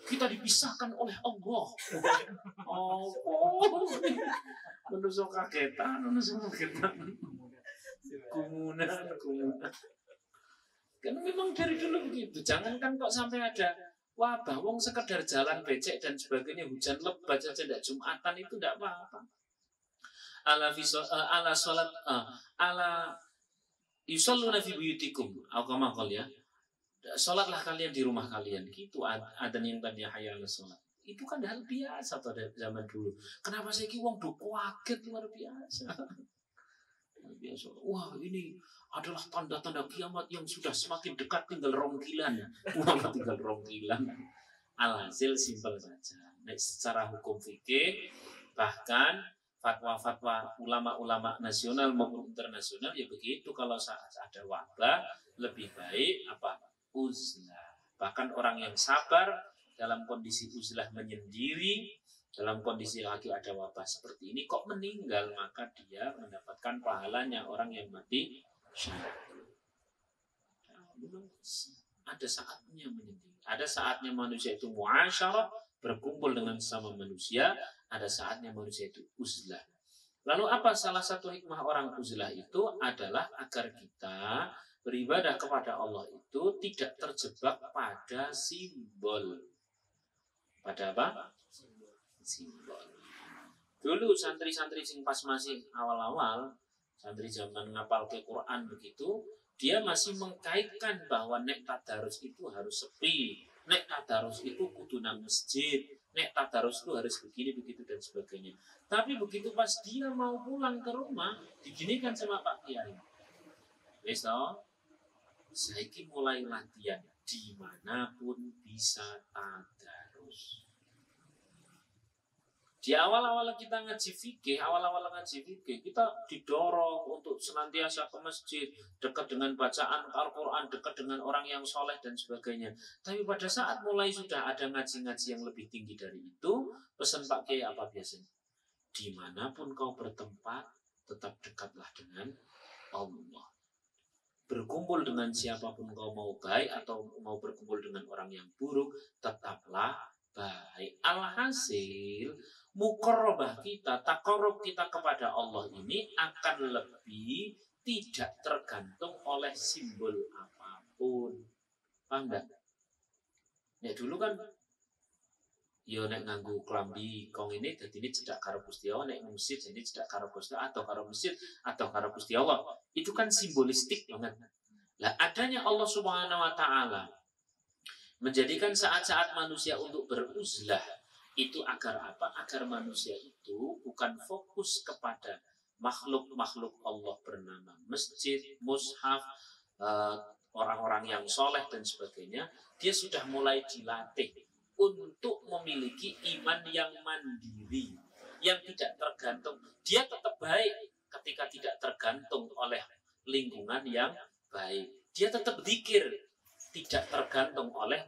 kita dipisahkan oleh Allah. Oh. Manusia kagetan. Kumunan. Kan memang dari dulu begitu. Jangankan kok sampai ada wabah, wong sekedar jalan becek dan sebagainya, hujan lebat saja tidak Jumatan itu tidak apa-apa. Ala salat ala yusalluna fi buyutikum kama qol ya. Salatlah kalian di rumah kalian gitu. Adzan yang tadi hayya ala salat. Itu kan hal biasa pada zaman dulu. Kenapa saiki wong do kaget luar biasa. Biasa. Wah, ini adalah tanda-tanda kiamat yang sudah semakin dekat, tinggal rongkilan. Tinggal rongkilan. Alhasil simpel saja. Secara hukum fikih Bahkan fatwa-fatwa ulama-ulama nasional maupun internasional ya begitu, kalau saat ada wabah lebih baik apa? Uzlah. Bahkan orang yang sabar dalam kondisi uzlah menyendiri, dalam kondisi lagi ada wabah seperti ini kok meninggal, maka dia mendapatkan pahalanya orang yang mati syahid. Ada saatnya menyendiri, ada saatnya manusia itu muasyarah, berkumpul dengan sesama manusia, ada saatnya manusia itu uzlah. Lalu apa salah satu hikmah orang uzlah itu adalah agar kita beribadah kepada Allah itu tidak terjebak pada simbol. Pada apa? Simbol. Dulu santri-santri sing pas masih awal-awal, santri zaman ngapal ke Quran begitu, dia masih mengkaitkan bahwa nek tadarus itu harus sepi, nek tadarus itu kudu nang masjid, nek tadarus itu harus begini begitu dan sebagainya. Tapi begitu pas dia mau pulang ke rumah, diginikan sama Pak Kiai. Wes toh, saiki mulai latihan dimanapun bisa tadarus. Di awal-awal kita ngaji fikih, kita didorong untuk senantiasa ke masjid, dekat dengan bacaan Al-Quran, dekat dengan orang yang soleh dan sebagainya. Tapi pada saat mulai sudah ada ngaji-ngaji yang lebih tinggi dari itu, pesan Pak Kiai apa biasanya? Dimanapun kau bertempat, tetap dekatlah dengan Allah. Berkumpul dengan siapapun kau mau baik atau mau berkumpul dengan orang yang buruk, tetaplah baik. Alhasil muqarrabah kita, taqarrub kita kepada Allah ini akan lebih tidak tergantung oleh simbol apapun. Paham enggak? Ya dulu kan yo nek nganggo klambi kong ini dadi ini cedak karo Gusti Allah, nek masjid jadi cedak karo Gusti atau karo masjid atau karo Gusti Allah. Itu kan simbolistik banget. Lah adanya Allah Subhanahu wa taala menjadikan saat-saat manusia untuk beruzlah itu agar apa? Agar manusia itu bukan fokus kepada makhluk-makhluk Allah bernama masjid, mushaf, orang-orang yang soleh dan sebagainya. Dia sudah mulai dilatih untuk memiliki iman yang mandiri, yang tidak tergantung. Dia tetap baik ketika tidak tergantung oleh lingkungan yang baik. Dia tetap zikir, tidak tergantung oleh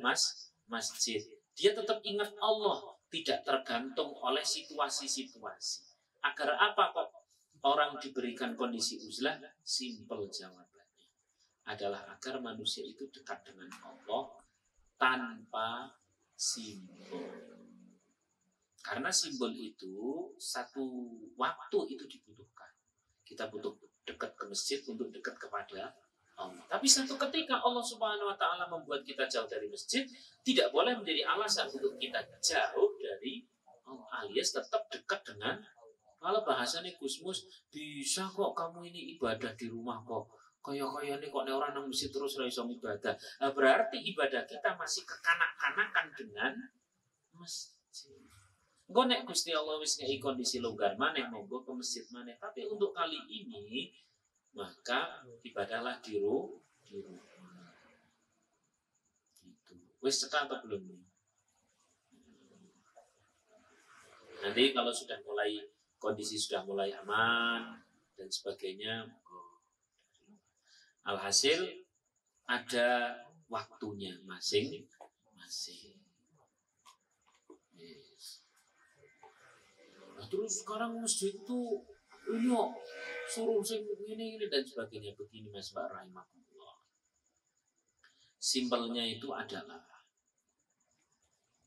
masjid. Dia tetap ingat Allah, tidak tergantung oleh situasi-situasi. Agar apa kok orang diberikan kondisi uzlah? Simpel jawabannya adalah agar manusia itu dekat dengan Allah tanpa simbol. Karena simbol itu satu waktu itu dibutuhkan. Kita butuh dekat ke masjid untuk dekat kepada Allah. Tapi satu ketika Allah Subhanahu wa taala membuat kita jauh dari masjid, tidak boleh menjadi alasan untuk kita jauh dari Allah, alias tetap dekat dengan. Kalau bahasanya Gusmus, bisa kok kamu ini ibadah di rumah kok. Kaya ini kok orang nang masjid terus ra iso ibadah. Nah, berarti ibadah kita masih kekanak-kanakan dengan masjid. Engko nek Gusti Allah wis ngei kondisi longgar maneh monggo ke masjid maneh. Tapi untuk kali ini maka ibadahlah di rumah. Gitu. Wis cekak atau belum? Nanti kalau sudah mulai kondisi sudah mulai aman dan sebagainya, alhasil ada waktunya masing-masing. Yes. Nah, terus sekarang masjid itu ini suruh sing ini dan sebagainya, begini Mas Mbak rahimahullah. Simpelnya itu adalah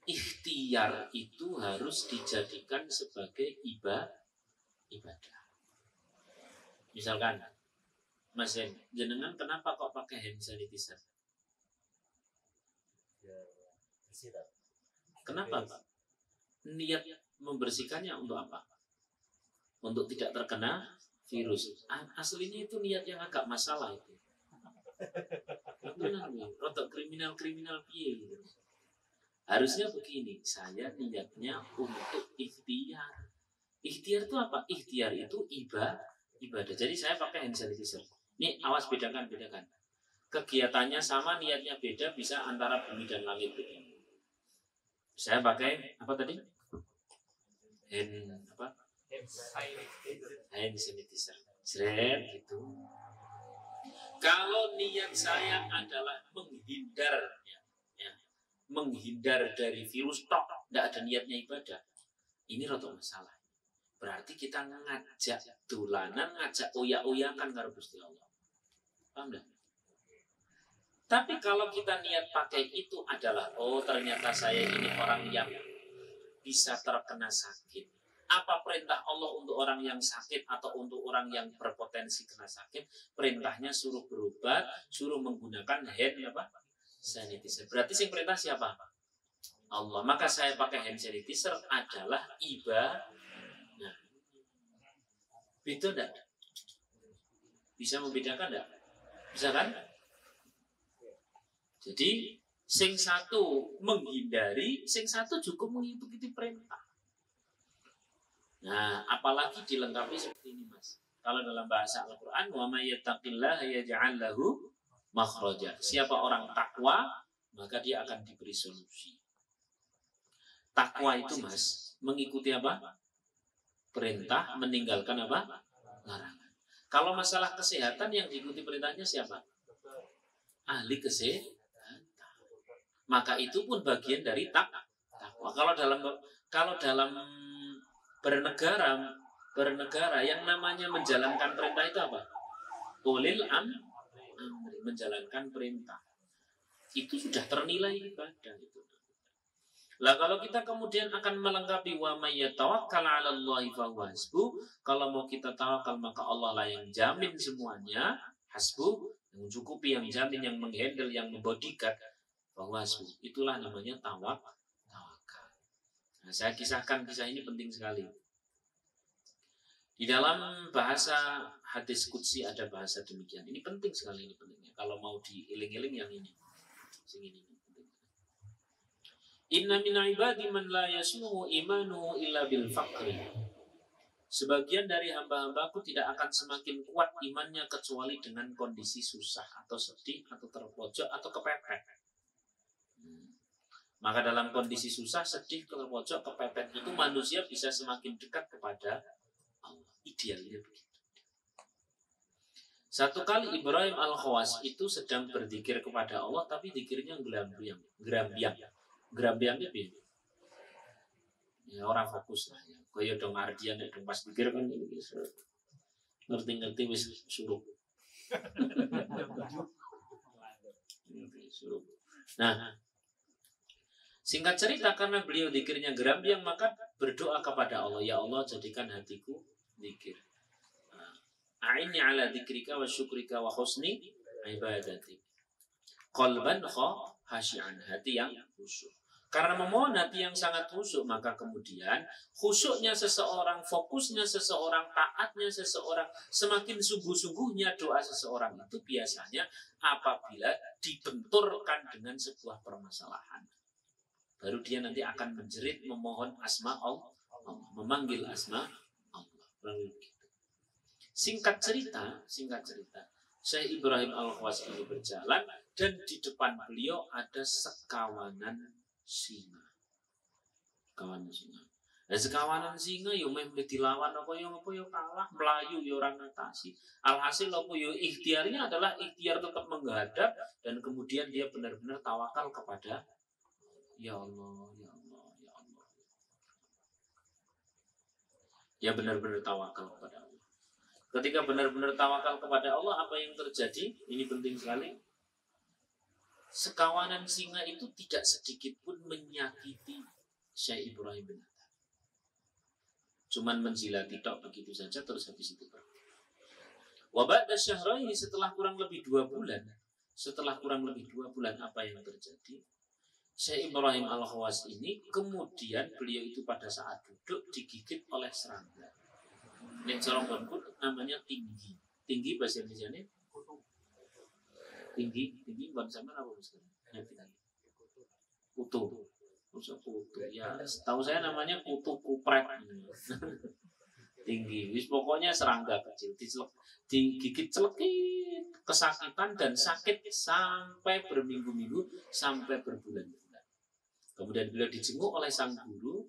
ikhtiar itu harus dijadikan sebagai ibadah. Misalkan Mas jenengan kenapa kok pakai hand sanitizer? Kenapa Pak? Niat membersihkannya untuk apa? Untuk tidak terkena virus. Aslinya itu niat yang agak masalah itu. Rotok kriminal piye gitu. Harusnya begini, saya niatnya untuk ikhtiar. Ikhtiar itu apa? Ikhtiar itu ibadah. Jadi saya pakai hand sanitizer. Ini awas bedakan. Kegiatannya sama, niatnya beda, bisa antara bumi dan langit begini. Saya pakai apa tadi? apa? Hand sanitizer. Gitu. Kalau niat saya adalah menghindar, menghindar dari virus tok, tidak ada niatnya ibadah, ini rotok masalah. Berarti kita ngajak dolanan, ngajak oyak-oyakan karo Gusti Allah. Paham enggak? Tapi kalau kita niat pakai itu adalah, oh ternyata saya ini orang yang bisa terkena sakit. Apa perintah Allah untuk orang yang sakit atau untuk orang yang berpotensi kena sakit? Perintahnya suruh berobat, suruh menggunakan hand sanitizer. Berarti yang perintah siapa? Allah. Maka saya pakai hand sanitizer adalah ibadah. Nah, beda enggak? Bisa membedakan enggak? Bisa kan? Jadi, sing satu menghindari, sing satu cukup mengikuti perintah. Nah, apalagi dilengkapi seperti ini, Mas. Kalau dalam bahasa Al-Quran, wa may yattaqillaha yaj'al lahu makhraja. Siapa orang takwa, maka dia akan diberi solusi. Takwa itu, Mas, mengikuti apa? Perintah, meninggalkan apa? Larangan. Kalau masalah kesehatan yang diikuti perintahnya siapa? Ahli kesehatan. Maka itu pun bagian dari takwa. Kalau dalam bernegara yang namanya menjalankan perintah itu apa? Ulil amri, menjalankan perintah. Itu sudah ternilai ibadah itu. Lah kalau kita kemudian akan melengkapi wa may yatawakkal 'ala Allahi fa huwa hasbuh, kalau mau kita tawakal maka Allah lah yang jamin semuanya, hasbuh, yang mencukupi, yang jamin, yang menghandle, yang membodyguard, bahwa itulah namanya tawakal. Nah, saya kisahkan kisah ini penting sekali. Di dalam bahasa hadis qudsi ada bahasa demikian. Ini penting sekali, ini pentingnya. Kalau mau diiling-iling yang ini. Ini. Inna min ibadi man la yasnuhu imanuhu illa bil faqri. Sebagian dari hamba-hambaku tidak akan semakin kuat imannya kecuali dengan kondisi susah atau sedih atau terpojok atau kepepet. Maka dalam kondisi susah, sedih, terpojok, kepepet itu manusia bisa semakin dekat kepada Allah. Idealnya begitu. Satu kali Ibrahim Al-Khawas itu sedang berzikir kepada Allah, tapi zikirnya gerambiang. Gerambiangnya beda. Ya orang fokus lah. Ya. Kaya dong ardian, dong pas zikir kan ngerti-ngerti wis suruh. Nah, singkat cerita, karena beliau zikirnya gerambiang, maka berdoa kepada Allah, ya Allah jadikan hatiku zikir. A'inni ala dzikrika wa syukrika wa husni ibadati. Qalban khashi'an, hati yang khusyuk. Karena memohon hati yang sangat khusyuk, maka kemudian khusyuknya seseorang, fokusnya seseorang, taatnya seseorang, semakin sungguh-sungguhnya doa seseorang itu biasanya apabila dibenturkan dengan sebuah permasalahan. Baru dia nanti akan menjerit memohon asma Allah, memanggil asma Allah. Singkat cerita, Syekh Ibrahim Al-Khawas ini berjalan dan di depan beliau ada sekawanan singa. Kawanan singa. Nah, sekawanan singa yo meh dilawan apa yo kalah, melayu yo ora ngatasi. Alhasil apa yo ikhtiarnya adalah ikhtiar tetap menghadap dan kemudian dia benar-benar tawakal kepada ya Allah, ya Allah, ya Allah. Ya benar-benar tawakal kepada Allah. Ketika benar-benar tawakal kepada Allah, apa yang terjadi? Ini penting sekali. Sekawanan singa itu tidak sedikit pun menyakiti Syekh Ibrahim bin Adham. Cuman menjilati tok begitu saja, terus habis itu pergi. Wa ba'da syahraini, setelah kurang lebih 2 bulan, apa yang terjadi? Syekh Ibrahim Al-Khawas ini kemudian beliau itu pada saat duduk digigit oleh serangga. Nek corong pun namanya tinggi. Tinggi bahasa Indonesia-nya tinggi bukan sama apa sekarang? Kutu. Ya, setahu saya namanya kutu kupret. Tinggi. Wis pokoknya serangga kecil digigit celekit, kesakitan dan sakit sampai berminggu-minggu, sampai berbulan-bulan. Kemudian beliau dijenguk oleh sang guru.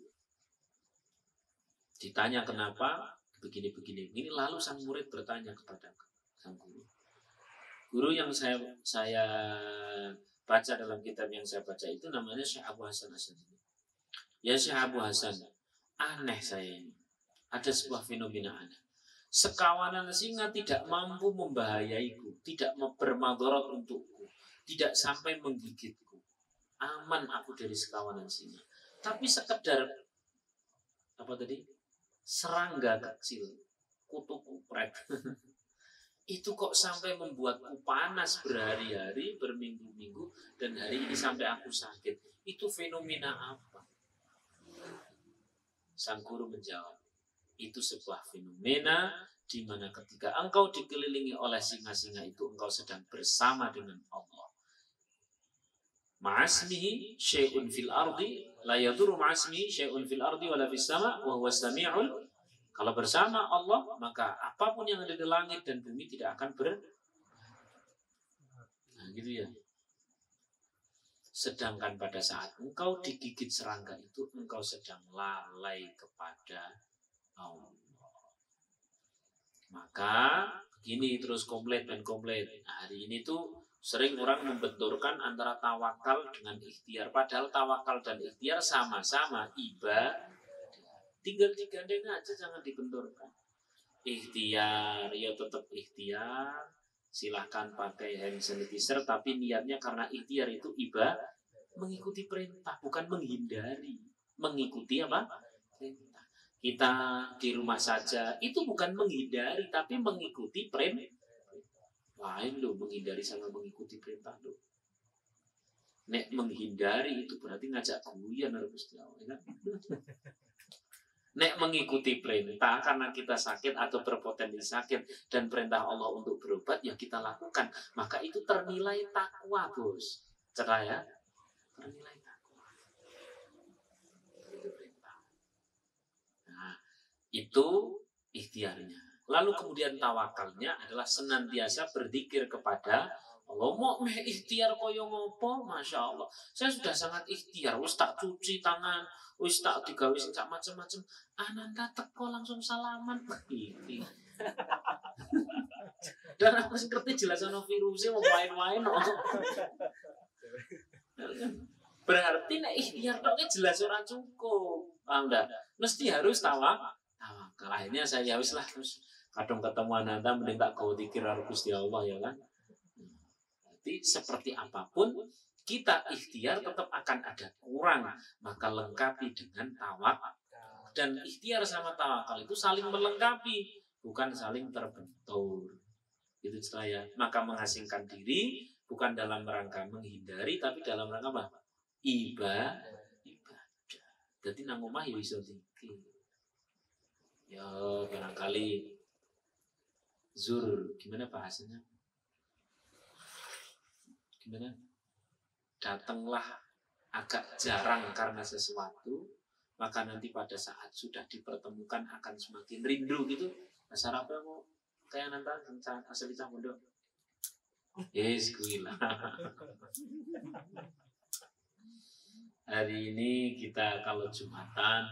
Ditanya kenapa begini, lalu sang murid bertanya kepada sang guru. Guru yang saya baca dalam kitab yang saya baca itu namanya Syekh Abu Hasan Asy'ari. Ya Syekh Abu Hasan, aneh saya ini. Ada sebuah fenomena aneh. Sekawanan singa tidak mampu membahayaiku, tidak bermadarat untukku, tidak sampai menggigitku. Aman aku dari sekawanan singa. Tapi sekedar apa tadi? Serangga kecil, kutu kupret. Itu kok sampai membuatku panas berhari-hari, berminggu-minggu, dan hari ini sampai aku sakit. Itu fenomena apa? Sang guru menjawab, itu sebuah fenomena di mana ketika engkau dikelilingi oleh singa-singa itu, engkau sedang bersama dengan Allah. Ma'asmihi syai'un fil ardi la yadurru ma'asmihi syai'un fil ardi wala fis sama wa huwa sami'ul. Kalau bersama Allah, maka apapun yang ada di langit dan bumi tidak akan nah, gitu ya. Sedangkan pada saat engkau digigit serangga itu, engkau sedang lalai kepada Allah. Maka begini terus komplit. Nah, hari ini tuh sering orang membenturkan antara tawakal dengan ikhtiar. Padahal tawakal dan ikhtiar sama-sama ibadah. Tinggal digandeng aja, jangan dibenturkan. Ikhtiar, ya tetap ikhtiar. Silahkan pakai hand sanitizer, tapi niatnya karena ikhtiar itu ibadah, mengikuti perintah, bukan menghindari. Mengikuti apa? Perintah. Kita di rumah saja, itu bukan menghindari, tapi mengikuti perintah. Lain loh, menghindari sama mengikuti perintah loh. Nek menghindari itu berarti ngajak guyon harus Gusti Allah. Nek mengikuti perintah karena kita sakit atau berpotensi sakit dan perintah Allah untuk berobat, ya kita lakukan. Maka itu ternilai takwa, Bos. Cerah ya? Ternilai takwa. Itu perintah. Nah, itu ikhtiarnya. Lalu kemudian tawakalnya adalah senantiasa berzikir kepada Allah. Mau ikhtiar koyo ngopo, Masya Allah. Saya sudah sangat ikhtiar. Wis tak cuci tangan, wis tak digawe sing macam-macam. Ananda teko langsung salaman. Dan aku sing ngerti jelas ono virusnya mau main-main. Berarti nek ikhtiar tok jelas ora cukup. Paham enggak? Mesti harus tawakal. Akhirnya saya wis lah terus kadang ketemu Ananda mending tak kau dikir Gusti Allah ya kan. Jadi seperti apapun kita ikhtiar tetap akan ada kurang, maka lengkapi dengan tawakal. Dan ikhtiar sama tawakal itu saling melengkapi, bukan saling terbentur. Itu saya. Maka mengasingkan diri bukan dalam rangka menghindari, tapi dalam rangka apa? Ibadah. Jadi nang omah ya iso zikir. Ya barangkali zur, gimana bahasanya? Gimana? Datanglah agak jarang karena sesuatu, maka nanti pada saat sudah dipertemukan akan semakin rindu gitu. Bahasa Arab mau kayak nanti asal dicah pondok. Yes, kuilah. Hari ini kita kalau Jumatan,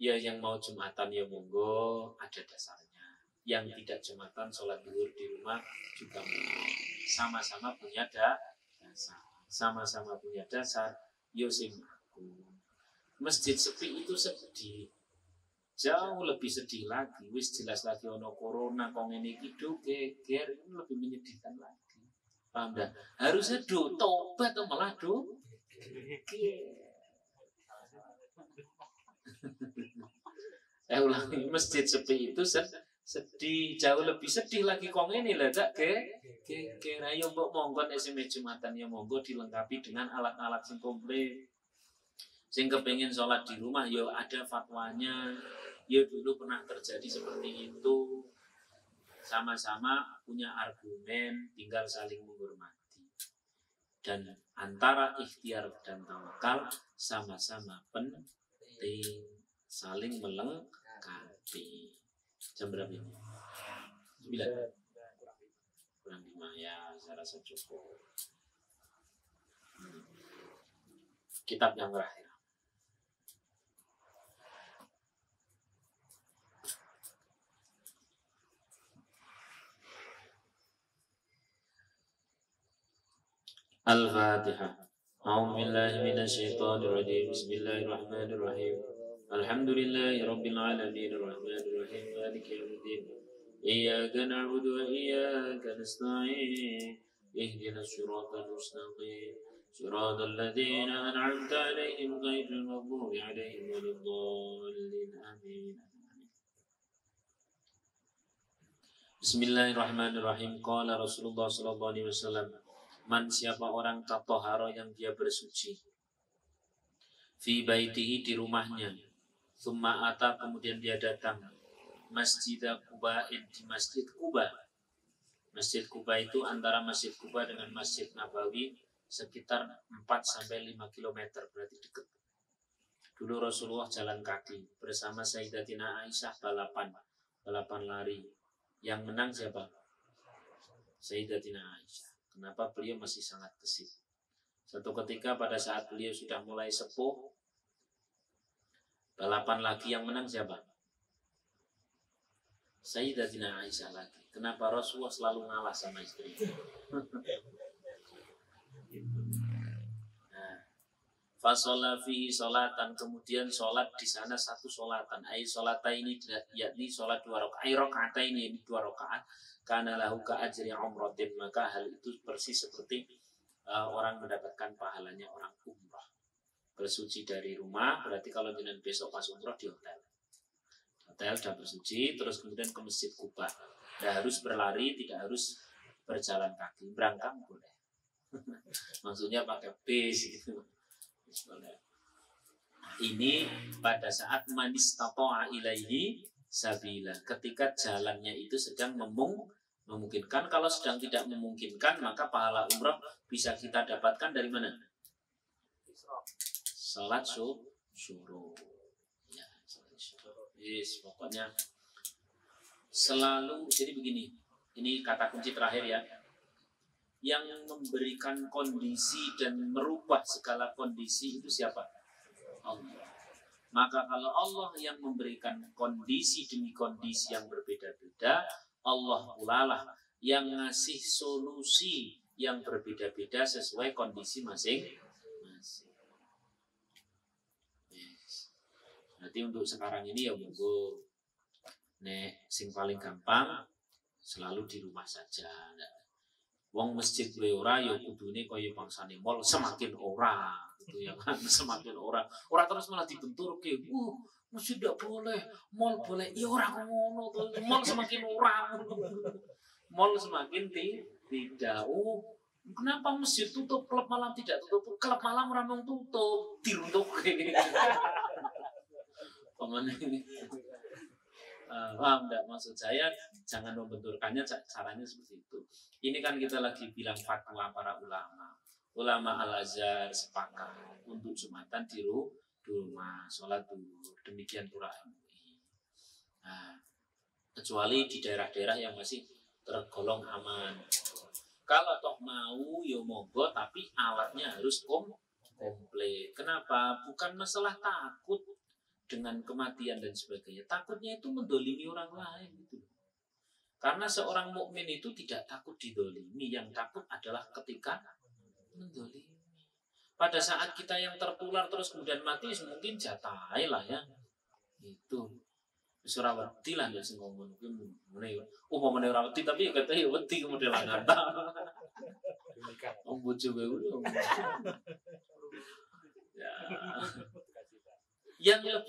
ya yang mau Jumatan ya monggo, ada dasarnya. Yang tidak Jumatan sholat zuhur di rumah juga sama-sama punya dasar. Sama-sama punya dasar. Yo sing aku. Masjid sepi itu sedih. Jauh lebih sedih lagi. Wis jelas lagi ono corona kok ngene iki geger, ini lebih menyedihkan lagi. Paham dah? Harusnya tobat atau malah ulangi, masjid sepi itu sedih, jauh lebih sedih lagi kong ini lah cak kira yo mbok monggo nek Jumatan ya monggo dilengkapi dengan alat-alat sing komplit. Sing kepengin sholat di rumah yo ada fatwanya. Yo dulu pernah terjadi seperti itu. Sama-sama punya argumen, tinggal saling menghormati. Dan antara ikhtiar dan tawakal sama-sama penting, saling melengkapi. Jam berapa ini? 9. Kurang 5 ya, saya rasa cukup. Kitab yang terakhir. Al-Fatihah. A'udzu billahi minasy syaithanir rajim. Bismillahirrahmanirrahim. Alhamdulillahi rabbil alamin arrahmanir rahim maliki yaumiddin. Iyyaka na'budu wa iyyaka nasta'in. Ihdinas siratal mustaqim. Siratal ladzina an'amta 'alaihim ghairil maghdubi 'alaihim waladdallin. Amin. Bismillahirrahmanirrahim. Qala Rasulullah sallallahu alaihi wasallam, man siapa orang tatoharo yang dia bersuci fi baitihi di rumahnya, summa ata kemudian dia datang Masjid Quba di Masjid Quba. Masjid Quba itu antara Masjid Quba dengan Masjid Nabawi sekitar 4 sampai 5 km, berarti dekat. Dulu Rasulullah jalan kaki bersama Sayyidatina Aisyah balapan lari. Yang menang siapa? Sayyidatina Aisyah. Kenapa? Beliau masih sangat gesit. Suatu ketika pada saat beliau sudah mulai sepuh, balapan lagi, yang menang siapa? Sayyidatina Aisyah lagi. Kenapa? Rasulullah selalu ngalah sama istri. Nah, fasolla fihi sholatan, kemudian sholat di sana satu sholatan. Ai sholata ini yakni sholat 2 rakaat. Ai rakaat ini 2 rakaat. Karena lahu ka ajri umratin, maka hal itu persis seperti orang mendapatkan pahalanya orang umrah. Bersuci dari rumah, berarti kalau jenengan besok pas umrah di hotel. Hotel sudah bersuci, terus kemudian ke Masjid Quba. Tidak harus berlari, tidak harus berjalan kaki, berangkat boleh. Maksudnya pakai bis gitu. Ini pada saat manis tato'a ilaihi sabila, ketika jalannya itu sedang memungkinkan. Kalau sedang tidak memungkinkan, maka pahala umrah bisa kita dapatkan dari mana? Salat syuruh. Ya, yes, pokoknya selalu. Jadi begini, ini kata kunci terakhir ya. Yang memberikan kondisi dan merubah segala kondisi itu siapa? Allah. Maka kalau Allah yang memberikan kondisi demi kondisi yang berbeda-beda, Allah pula lah yang ngasih solusi yang berbeda-beda sesuai kondisi masing-masing. Yes. Berarti untuk sekarang ini ya monggo, nek sing paling gampang selalu di rumah saja. Wong masjid wae ora ya kudune kaya bangsane mall, semakin ora gitu ya kan, semakin ora terus malah dibenturke. Masjid tidak boleh, mall boleh. Ya orang ngono tuh, mall semakin orang, mall semakin tidak. Kenapa masjid tutup, klub malam tidak tutup? Klub malam orang tutup, diruntuk kayak. Paham enggak maksud saya? Jangan membenturkannya, caranya seperti itu. Ini kan kita lagi bilang fatwa para ulama. Ulama Al-Azhar sepakat untuk Jumatan di rumah, sholat dulu. Demikian pula MUI. Nah, kecuali di daerah-daerah yang masih tergolong aman. Kalau toh mau, ya monggo, tapi alatnya harus komplit. Kenapa? Bukan masalah takut dengan kematian dan sebagainya. Takutnya itu mendolimi orang lain gitu. Karena seorang mukmin itu tidak takut didolimi, yang takut adalah ketika mendolimi. Pada saat kita yang tertular terus kemudian mati, mungkin jatai lah ya. Itu surah wedi lah ya sing ngomong ngene. Umpamane ora wedi tapi kata ya wedi kemudian lah ngata. Om bojo bae. Ya. Yang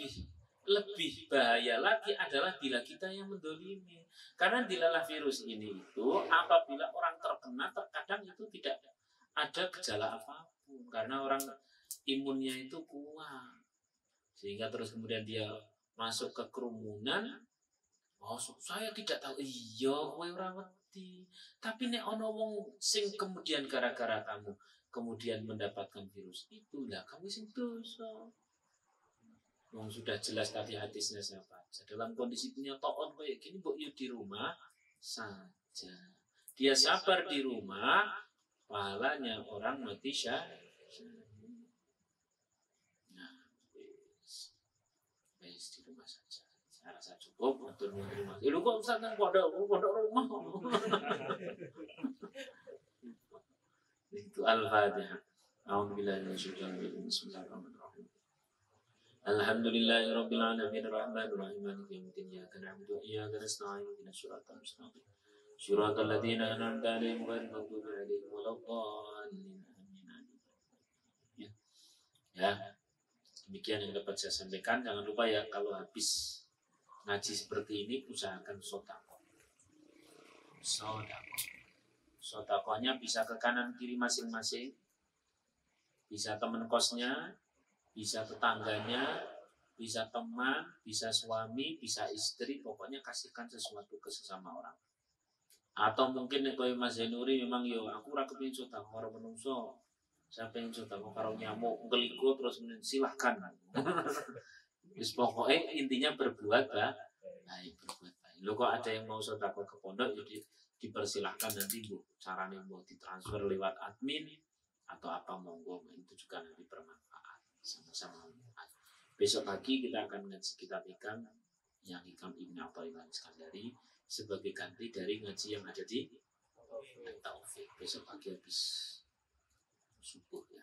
lebih bahaya lagi adalah bila kita yang mendolimi. Karena dilalah virus ini itu apabila orang terkena, terkadang itu tidak ada gejala apapun karena orang imunnya itu kuat, sehingga terus kemudian dia masuk ke kerumunan. Saya tidak tahu. Iya, kowe ora wedi. Tapi nek ana wong sing kemudian gara-gara kamu kemudian mendapatkan virus itu, lah kamu sing dosa. Wong sudah jelas tadi hadisnya siapa aja. Dalam kondisi punya toon kayak gini, mbok yo di rumah saja. Dia sabar di rumah, pahalanya orang mati syahid. Nah, wis di rumah saja. Saya rasa cukup untuk di rumah. Lu kok Ustaz nang pondok rumah. Itu Al-Fatihah. A'udzubillahi minasyaitonir rajim. Bismillahirrahmanirrahim. Alhamdulillahirabbil alamin arrahmanir rahim maliki yaumiddin iyyaka na'budu wa iyyaka nasta'in ihdinas siratal mustaqim siratal ladzina an'amta 'alaihim ghairil maghdubi 'alaihim waladdallin. Amin. Ya. Demikian yang dapat saya sampaikan. Jangan lupa ya, kalau habis ngaji seperti ini usahakan sedekah. Sedekahnya bisa ke kanan kiri masing-masing. Bisa teman kosnya, bisa tetangganya, bisa teman, bisa suami, bisa istri, pokoknya kasihkan sesuatu ke sesama orang. Atau mungkin kalau Mas Zainuri memang yo aku ora kepengin sedekah karo menungso. Saya pengen sedekah karo nyamuk, ngeliku terus silahkan. Wis pokoke intinya berbuat baik, berbuat baik. Lho kok ada yang mau sedekah ke pondok jadi dipersilahkan, nanti Bu carane mau ditransfer lewat admin atau apa monggo, itu juga nanti bermanfaat, sama-sama manfaat. Besok pagi kita akan ngaji kitab Hikam yang Hikam Ibnu Athaillah Iskandari sebagai ganti dari ngaji yang ada di Taufik. Besok pagi habis subuh ya.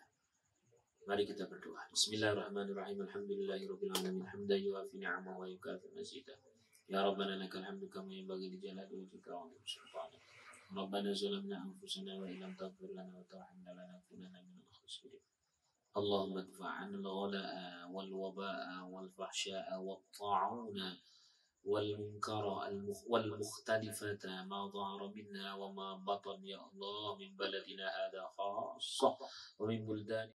Mari kita berdoa. Bismillahirrahmanirrahim. Alhamdulillahirabbil alamin hamdan yuwafi ni'amahu wa yukafi mazidah. Ya Rabbana lakal hamdu kama yanbaghi li jalali wajhika wa 'azimi sultanik. Rabbana zalamna anfusana wa illam taghfir lana wa tarhamna lanakunanna minal khasirin. Allahumma adfa' 'anil ghala'a wal waba'a wal fahsya'a wat ta'una wal munkara wal mukhtalifata ma dhahara minna wa ma batan ya Allah min baladina hadha khassah wa min buldan